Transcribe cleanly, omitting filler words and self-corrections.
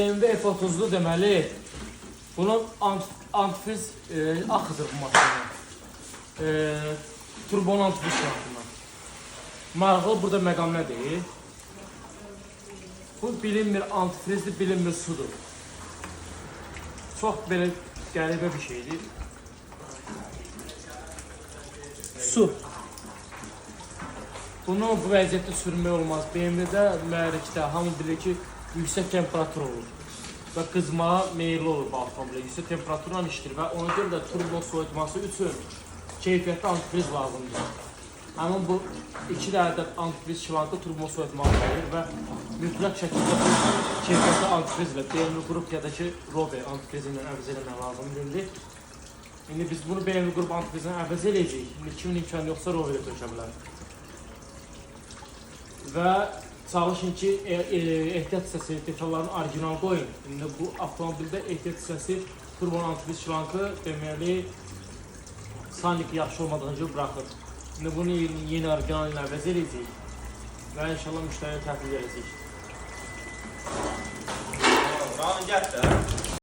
BMW F30'lu deməli, bunun antifriz axıdır bu maşından. Turbonun antifriz şartından. Maraqlı burada məqam nədir? Bu bilinmir antifrizdir, bilinmir sudur. Çox belə qəribə bir şeydir. Su. Bunu bu vəziyyətdə sürmək olmaz. BMW-də, mühərrikdə hamı bilir ki, yüksək temperatur olur və qızmağa meyilli olur bu avtomobilə. Yüksək temperaturla işləyir və ona görə də turbo soyutması üçün keyfiyyətli antifriz lazımdır. Həmin bu 2 ədəd antifriz şilankı turbo soyutmağı verir və mütləq şəkildə bu keyfiyyətli antifrizlə BMW qrup ya da ki Robe antifrizi ilə əvəz eləmək lazımdır. İndi biz bunu BMW qrup antifrizlə əvəz eləyəcəyik. İndi kimin imkanı yoxsa Robe-də döşə bilər. Və çalışın ki, ehtiyat hissəsi detallarını orijinal qoyun. İndi bu avtomobildə ehtiyat hissəsi turbonun antifriz şilankı deməli sanik yaxşı olmadığını görə bıraxır. İndi bunu yeni orijinal ilə əvəz eləyəcəyik və inşallah müştəriyə təhvil verəcəyik. Tamam, gel de.